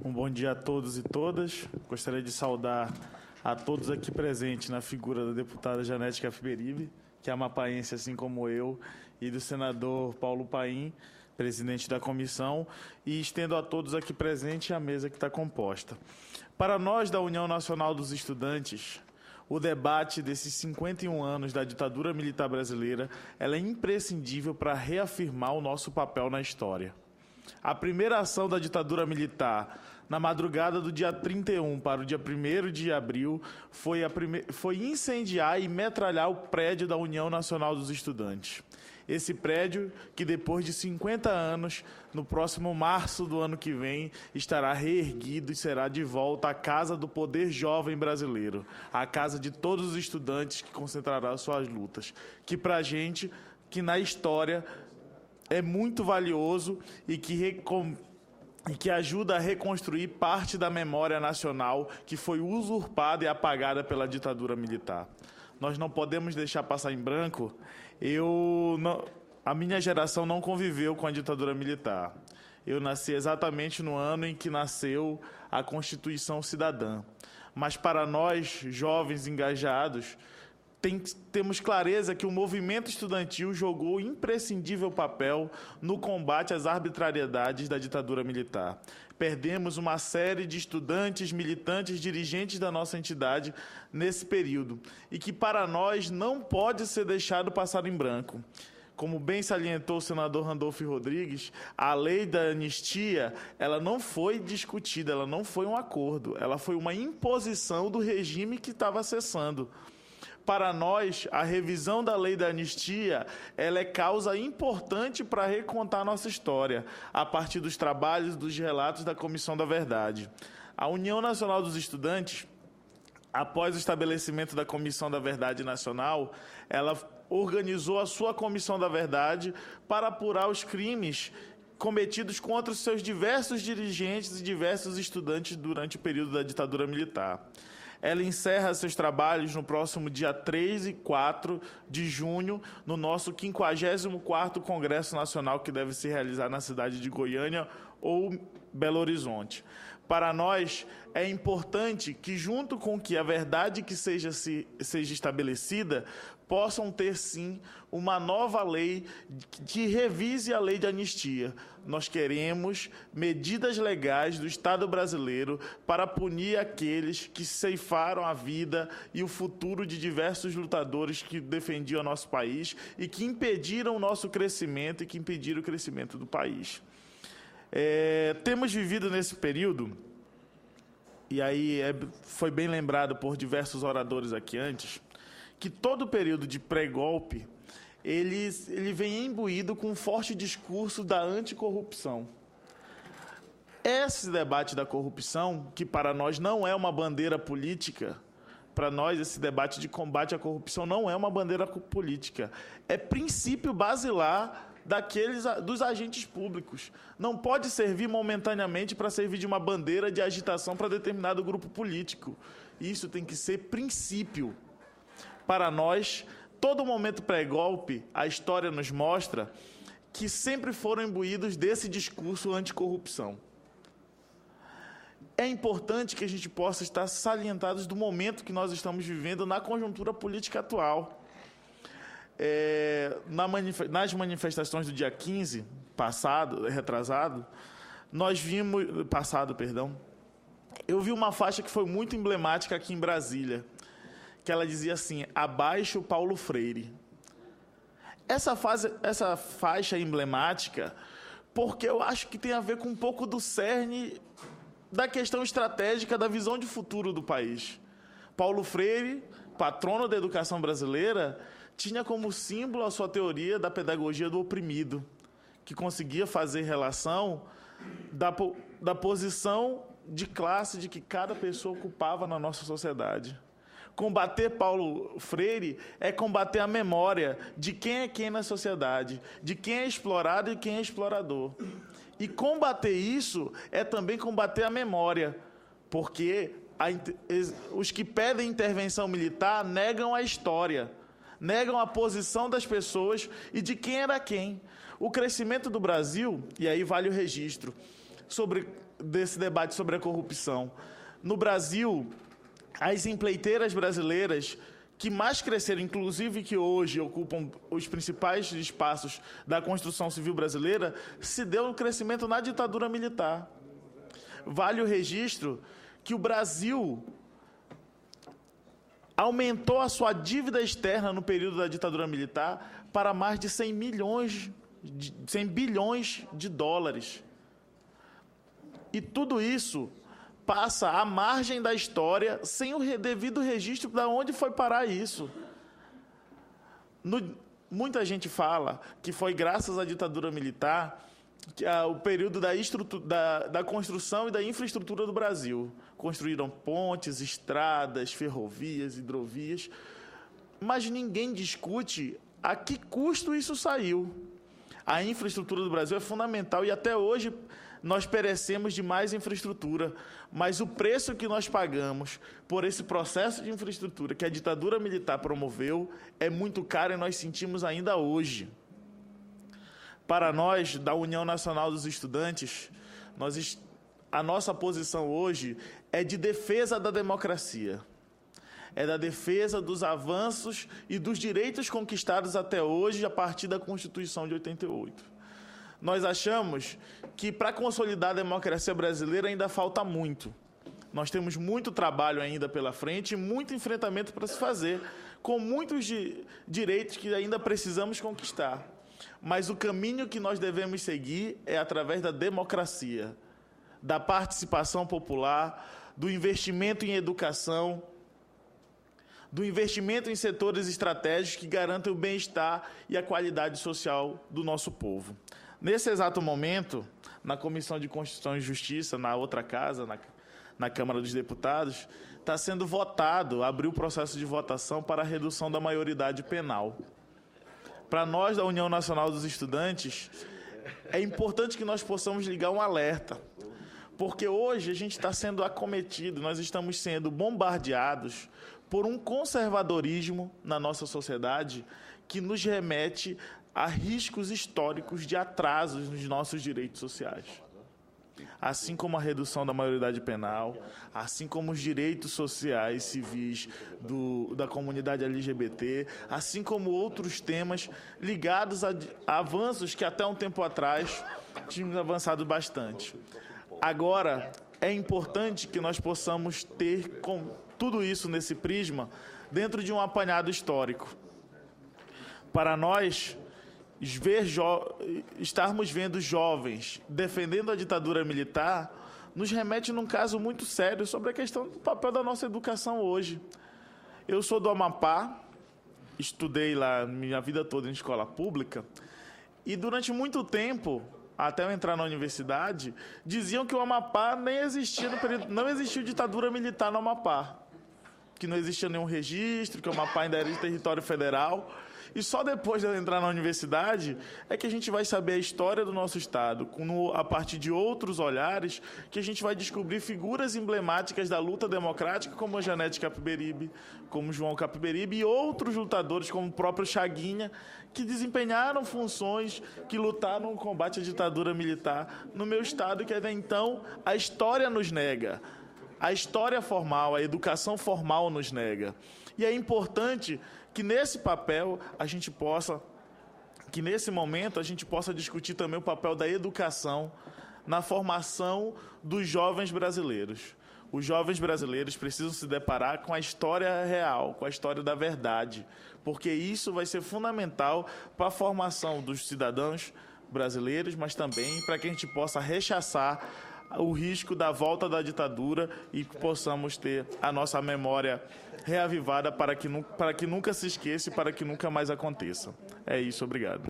Um bom dia a todos e todas. Gostaria de saudar a todos aqui presentes na figura da deputada Janete Cafiberib, que é amapaense assim como eu, e do senador Paulo Paim, presidente da comissão, e estendo a todos aqui presentes a mesa que está composta. Para nós da União Nacional dos Estudantes, o debate desses 51 anos da ditadura militar brasileira ela é imprescindível para reafirmar o nosso papel na história. A primeira ação da ditadura militar, na madrugada do dia 31 para o dia 1º de abril, foi incendiar e metralhar o prédio da União Nacional dos Estudantes. Esse prédio, que depois de 50 anos, no próximo março do ano que vem, estará reerguido e será de volta a casa do poder jovem brasileiro, a casa de todos os estudantes que concentrará suas lutas, que para a gente, que na história é muito valioso e que ajuda a reconstruir parte da memória nacional que foi usurpada e apagada pela ditadura militar. Nós não podemos deixar passar em branco. A minha geração não conviveu com a ditadura militar. Eu nasci exatamente no ano em que nasceu a Constituição Cidadã. Mas para nós, jovens engajados, temos clareza que o movimento estudantil jogou imprescindível papel no combate às arbitrariedades da ditadura militar. Perdemos uma série de estudantes, militantes, dirigentes da nossa entidade nesse período, e que para nós não pode ser deixado passar em branco. Como bem salientou o senador Randolfo Rodrigues, a lei da anistia, ela não foi discutida, ela não foi um acordo, ela foi uma imposição do regime que estava cessando. Para nós, a revisão da lei da anistia ela é causa importante para recontar nossa história, a partir dos trabalhos dos relatos da Comissão da Verdade. A União Nacional dos Estudantes, após o estabelecimento da Comissão da Verdade Nacional, ela organizou a sua Comissão da Verdade para apurar os crimes cometidos contra os seus diversos dirigentes e diversos estudantes durante o período da ditadura militar. Ela encerra seus trabalhos no próximo dia 3 e 4 de junho, no nosso 54º Congresso Nacional, que deve se realizar na cidade de Goiânia ou Belo Horizonte. Para nós, é importante que, junto com que a verdade que seja estabelecida, possam ter, sim, uma nova lei que revise a lei de anistia. Nós queremos medidas legais do Estado brasileiro para punir aqueles que ceifaram a vida e o futuro de diversos lutadores que defendiam o nosso país e que impediram o nosso crescimento e que impediram o crescimento do país. Temos vivido nesse período, e aí foi bem lembrado por diversos oradores aqui antes, que todo o período de pré-golpe ele vem imbuído com um forte discurso da anticorrupção. Esse debate da corrupção, que para nós não é uma bandeira política, para nós esse debate de combate à corrupção não é uma bandeira política, é princípio basilar dos agentes públicos. Não pode servir momentaneamente para servir de uma bandeira de agitação para determinado grupo político. Isso tem que ser princípio. Para nós, todo momento pré-golpe, a história nos mostra que sempre foram imbuídos desse discurso anticorrupção. É importante que a gente possa estar salientados do momento que nós estamos vivendo na conjuntura política atual. Nas manifestações do dia 15, eu vi uma faixa que foi muito emblemática aqui em Brasília, que ela dizia assim: abaixo Paulo Freire. Essa faixa é emblemática porque eu acho que tem a ver com um pouco do cerne da questão estratégica da visão de futuro do país. Paulo Freire, patrono da educação brasileira, tinha como símbolo a sua teoria da pedagogia do oprimido, que conseguia fazer relação da posição de classe de que cada pessoa ocupava na nossa sociedade. Combater Paulo Freire é combater a memória de quem é quem na sociedade, de quem é explorado e quem é explorador. E combater isso é também combater a memória, porque os que pedem intervenção militar negam a história, negam a posição das pessoas e de quem era quem. O crescimento do Brasil, e aí vale o registro, desse debate sobre a corrupção. No Brasil, as empreiteiras brasileiras que mais cresceram, inclusive que hoje ocupam os principais espaços da construção civil brasileira, se deu um crescimento na ditadura militar. Vale o registro que o Brasil aumentou a sua dívida externa no período da ditadura militar para mais de 100 bilhões de dólares. E tudo isso passa à margem da história, sem o devido registro de onde foi parar isso. Muita gente fala que foi graças à ditadura militar que o período da construção e da infraestrutura do Brasil. Construíram pontes, estradas, ferrovias, hidrovias, mas ninguém discute a que custo isso saiu. A infraestrutura do Brasil é fundamental e até hoje nós perecemos de mais infraestrutura, mas o preço que nós pagamos por esse processo de infraestrutura que a ditadura militar promoveu é muito caro e nós sentimos ainda hoje. Para nós, da União Nacional dos Estudantes, a nossa posição hoje é de defesa da democracia, é da defesa dos avanços e dos direitos conquistados até hoje a partir da Constituição de 88. Nós achamos que, para consolidar a democracia brasileira, ainda falta muito. Nós temos muito trabalho ainda pela frente e muito enfrentamento para se fazer, com muitos direitos que ainda precisamos conquistar. Mas o caminho que nós devemos seguir é através da democracia, da participação popular, do investimento em educação, do investimento em setores estratégicos que garantem o bem-estar e a qualidade social do nosso povo. Nesse exato momento, na Comissão de Constituição e Justiça, na outra casa, na Câmara dos Deputados, está sendo votado, abriu o processo de votação para a redução da maioridade penal. Para nós, da União Nacional dos Estudantes, é importante que nós possamos ligar um alerta, porque hoje a gente está sendo acometido, nós estamos sendo bombardeados por um conservadorismo na nossa sociedade que nos remete a riscos históricos de atrasos nos nossos direitos sociais. Assim como a redução da maioridade penal, assim como os direitos sociais civis da comunidade LGBT, assim como outros temas ligados a avanços que até um tempo atrás tínhamos avançado bastante. Agora, é importante que nós possamos ter com tudo isso nesse prisma dentro de um apanhado histórico. Para nós, estarmos vendo jovens defendendo a ditadura militar nos remete num caso muito sério sobre a questão do papel da nossa educação hoje. Eu sou do Amapá, estudei lá minha vida toda em escola pública e durante muito tempo, até eu entrar na universidade, diziam que o Amapá nem existia no período, não existiu ditadura militar no Amapá, que não existia nenhum registro, que o Amapá ainda era de território federal. E só depois de eu entrar na universidade é que a gente vai saber a história do nosso Estado, a partir de outros olhares, que a gente vai descobrir figuras emblemáticas da luta democrática, como a Janete Capiberibe, como João Capiberibe e outros lutadores, como o próprio Chaguinha, que desempenharam funções, que lutaram no combate à ditadura militar no meu Estado, que até então a história nos nega. A história formal, a educação formal nos nega. E é importante que nesse papel a gente possa, que nesse momento a gente possa discutir também o papel da educação na formação dos jovens brasileiros. Os jovens brasileiros precisam se deparar com a história real, com a história da verdade, porque isso vai ser fundamental para a formação dos cidadãos brasileiros, mas também para que a gente possa rechaçar o risco da volta da ditadura e que possamos ter a nossa memória reavivada para que nunca se esqueça e para que nunca mais aconteça. É isso, obrigado.